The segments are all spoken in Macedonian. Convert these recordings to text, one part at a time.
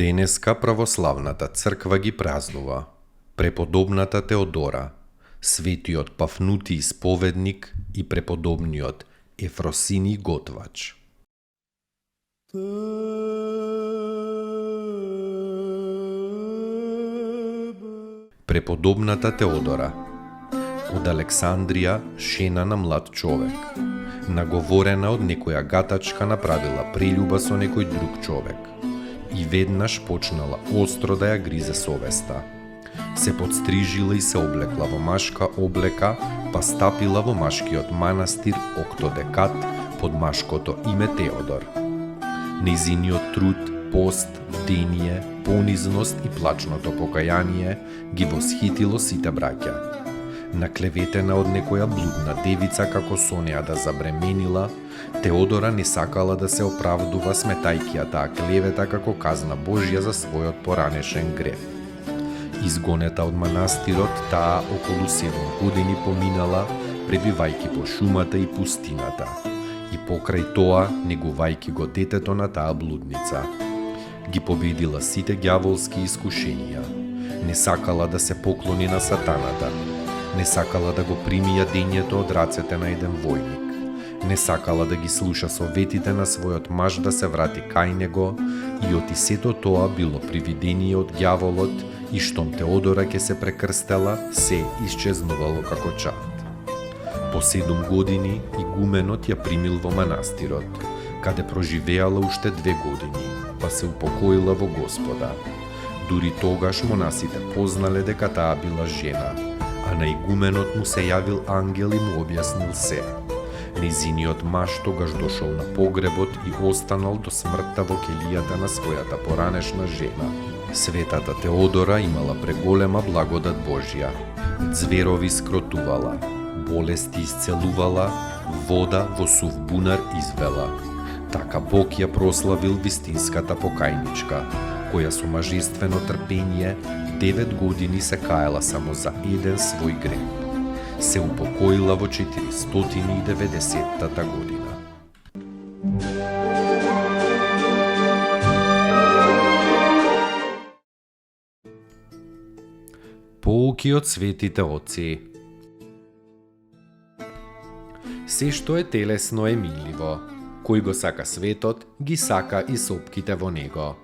Денеска православната црква ги празнува преподобната Теодора, светиот Пафнутий исповедник и преподобниот Ефросиний готвач. Преподобната Теодора од Александрија, жена на млад човек, наговорена од некоја гатачка направила прељуба со некој друг човек и веднаш почнала остро да ја гризе совеста. Се подстрижила и се облекла во машка облека, па стапила во машкиот манастир Октодекат под машкото име Теодор. Нејзиниот труд, пост, бдение, понизност и плачното покаяние ги восхитило сите браќа. Наклеветена од некоја блудна девица како со неа да забременила, Теодора не сакала да се оправдува сметајќи ја таа клевета како казна Божја за својот поранешен грев. Изгонета од манастирот, таа околу 7 години поминала, пребивајќи по шумата и пустината, и покрај тоа негувајќи го детето на таа блудница. Ги победила сите ѓаволски искушенија. Не сакала да се поклони на сатаната. Не сакала да го прими јадењето од рацете на еден војник. Не сакала да ги слуша советите на својот маж да се врати кај него, и оти сето тоа било привидение од ѓаволот, и штом Теодора ќе се прекрстела, се исчезнувало како чад. По 7 години игуменот ја примил во манастирот, каде проживеала уште 2 години, па се упокоила во Господа. Дури тогаш монасите познале дека таа била жена, а на игуменот му се јавил ангел и му објаснил се. Нејзиниот маж тогаш дошол на погребот и останал до смртта во келијата на својата поранешна жена. Светата Теодора имала преголема благодат Божја. Ѕверови скротувала, болести исцелувала, вода во сув бунар извела. Така Бог ја прославил вистинската покајничка, која со мажествено трпение 9 години се каела само за еден свој грев. Се упокоила во 490-та година. Поуки од светите отци. Се што е телесно е миливо. Кој го сака светот, ги сака и сопките во него.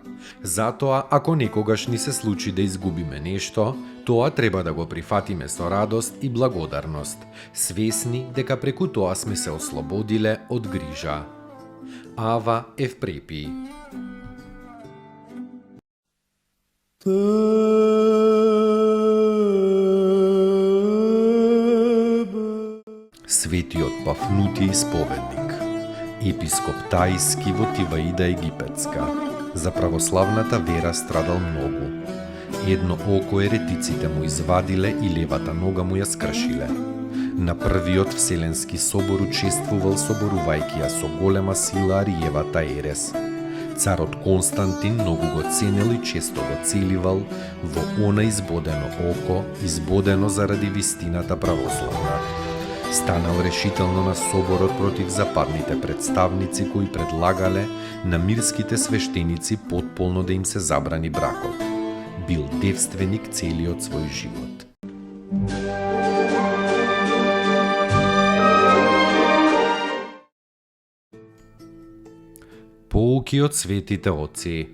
Затоа, ако некогаш ни се случи да изгубиме нешто, тоа треба да го прифатиме со радост и благодарност, свесни дека преку тоа сме се ослободиле од грижа. Ава Евпрепиј. Светиот Пафнутий исповедник, епископ Таиски во Тиваида египетска. За православната вера страдал многу. Едно око еретиците му извадиле и левата нога му ја скршиле. На првиот Вселенски собор учествувал соборувајќи ја со голема сила Ариевата ерес. Царот Константин многу го ценел и често го целивал во она избодено око, избодено заради вистината православна. Станал решително на соборот против западните представници кои предлагале на мирските свештеници потполно да им се забрани бракот. Бил девственик целиот свој живот. Поуки од светите отци.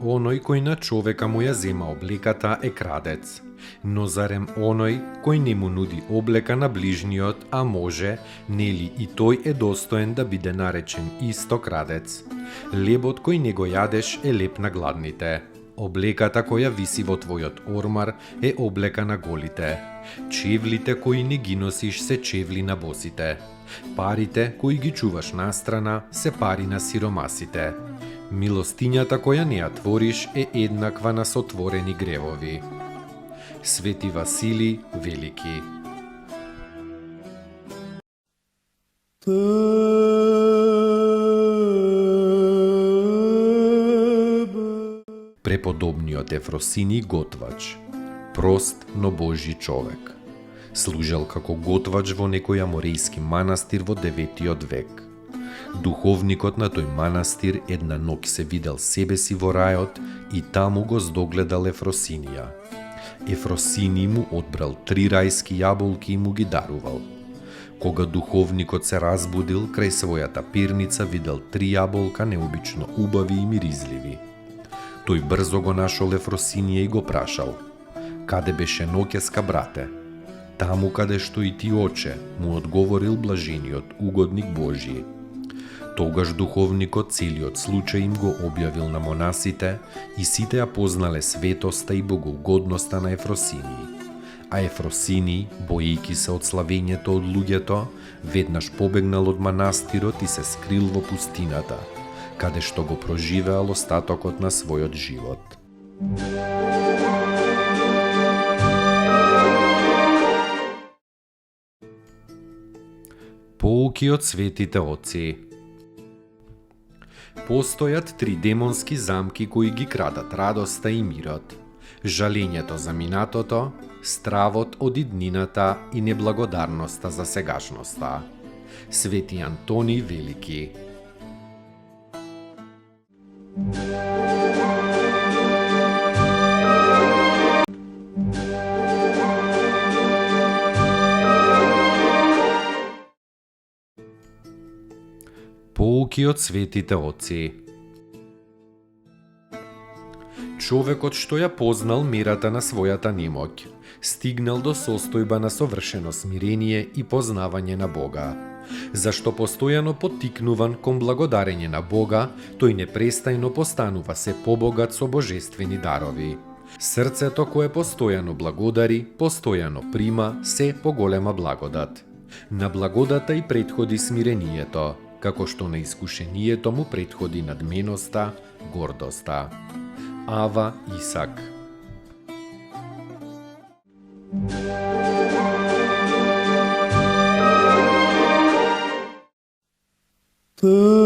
Оној кој на човека му ја зема облеката е крадец, но зарем оној кој не му нуди облека на ближниот, а може, нели и тој е достоен да биде наречен исто крадец. Лебот кој не го јадеш е леп на гладните. Облеката која виси во твојот ормар е облека на голите. Чевлите кои не ги носиш се чевли на босите. Парите кои ги чуваш настрана се пари на сиромасите. Милостињата која не ја твориш е еднаква на сотворени гревови. Свети Василий Велики. Преподобниот Ефросиний готвач, прост, но Божји човек. Служел како готвач во некој аморејски манастир во 9 век. Духовникот на тој манастир една ноќ се видел себе си во рајот и таму го здогледал Ефросинија. Ефросиний му одбрал 3 рајски јаболки и му ги дарувал. Кога духовникот се разбудил, крај својата пирница видел 3 јаболка необично убави и миризливи. Тој брзо го нашол Ефросинија и го прашал: "Каде беше ноќеска, брате?" "Таму каде што и ти, оче," му одговорил блажениот угодник Божји. Тогаш духовникот целиот случај им го објавил на монасите и сите ја познале светоста и богоугодноста на Ефросиний. А Ефросиний, боејќи се од славењето од луѓето, веднаш побегнал од манастирот и се скрил во пустината, каде што го проживеал остатокот на својот живот. Поуки од светите отци. Постојат 3 демонски замки кои ги крадат радоста и мирот, жалењето за минатото, стравот од иднината и неблагодарноста за сегашноста. Свети Антоний Велики. Поуки од светите отци. Човекот што ја познал мерата на својата немоќ, стигнал до состојба на совршено смирение и познавање на Бога. Зашто постојано поттикнуван кон благодарење на Бога, тој непрестајно постанува се побогат со божествени дарови. Срцето кое постојано благодари, постојано прима се поголема благодат. На благодата и претходи смирението, како што на искушението му претходи надменоста, гордоста. Ава Исак. Ты